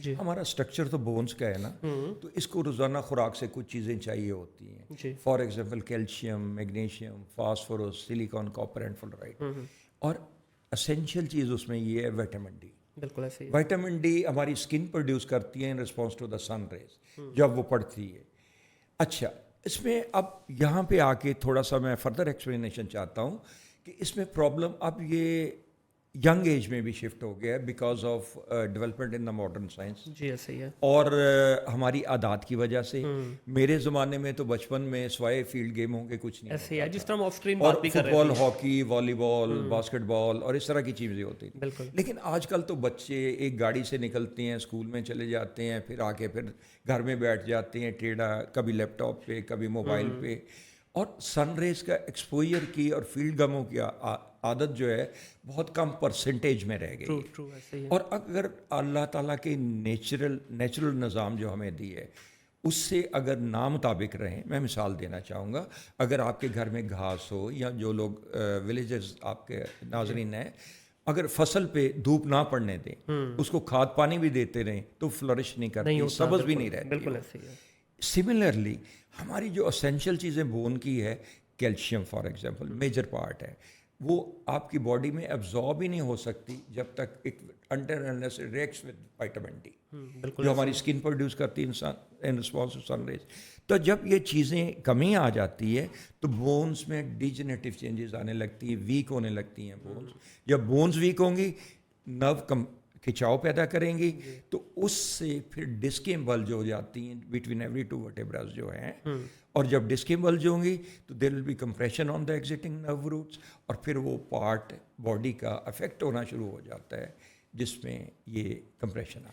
جی ہمارا اسٹرکچر تو بونس کا ہے نا، تو اس کو روزانہ خوراک سے کچھ چیزیں چاہیے ہوتی ہیں. جی for example calcium, magnesium, phosphorus, silicon, copper and fluoride. اور اسینشیل چیز اس میں یہ ہے وٹامن ڈی. بالکل ایسے ہی ہے. وائٹامن ڈی ہماری اسکن پروڈیوس کرتی ہے in response to the sun rays جب وہ پڑتی ہے. اچھا، اس میں اب یہاں پہ آ کے تھوڑا سا میں فردر ایکسپلینیشن چاہتا ہوں کہ اس میں پرابلم اب یہ ینگ ایج میں بھی شفٹ ہو گیا ہے because of development in the modern science جی ایسے ہی ہے. اور ہماری عادات کی وجہ سے. میرے زمانے میں تو بچپن میں سوائے فیلڈ گیموں کے کچھ نہیں ایسے ہی ہوتا ہے تھا. جس طرح ہم آف اسکرین اور بات بھی کر فٹ رہے بال، تھے. ہاکی، والی بال، باسکٹ بال اور اس طرح کی چیزیں ہوتی تھیں. بالکل. لیکن آج کل تو بچے ایک گاڑی سے نکلتے ہیں، اسکول میں چلے جاتے ہیں، پھر آ کے پھر گھر میں بیٹھ جاتے ہیں ٹیڑھا، کبھی لیپ ٹاپ پہ، کبھی موبائل پہ. اور سن ریز کا ایکسپوئر کی اور فیلڈ گموں کی عادت جو ہے بہت کم پرسنٹیج میں رہ گئی ہے. ٹرو ایسے ہی ہے. اور اگر اللہ تعالیٰ کے نیچرل نظام جو ہمیں دی ہے اس سے اگر نامطابق رہیں، میں مثال دینا چاہوں گا، اگر آپ کے گھر میں گھاس ہو یا جو لوگ ولیجز آپ کے ناظرین ہیں، اگر فصل پہ دھوپ نہ پڑنے دیں، اس کو کھاد پانی بھی دیتے رہیں تو فلرش نہیں کرتی، سبز بھی نہیں رہتی. بالکل ایسے ہی ہے. سملرلی ہماری جو اسینشیل چیزیں بون کی ہے، calcium for example major part ہے، وہ آپ کی باڈی میں ایبزارب ہی نہیں ہو سکتی جب تک enter unless it reacts with vitamin D بالکل جو ہماری اسکن پروڈیوس کرتی ہے انسان in response to sun rays. تو جب یہ چیزیں کمی آ جاتی ہے تو بونس میں ڈیجنریٹو چینجز آنے لگتی ہیں، ویک ہونے لگتی ہیں بونس. جب بونس ویک ہوں گی، نرو کھچاؤ پیدا کریں گی، تو اس سے پھر ڈسکیں بلج ہو جاتی ہیں بٹوین ایوری ٹو ورٹیبراز جو ہیں. اور جب ڈسکیں بلج ہوں گی تو there will be compression on the exiting nerve roots, اور پھر وہ پارٹ باڈی کا افیکٹ ہونا شروع ہو جاتا ہے جس میں یہ کمپریشن آتا ہے.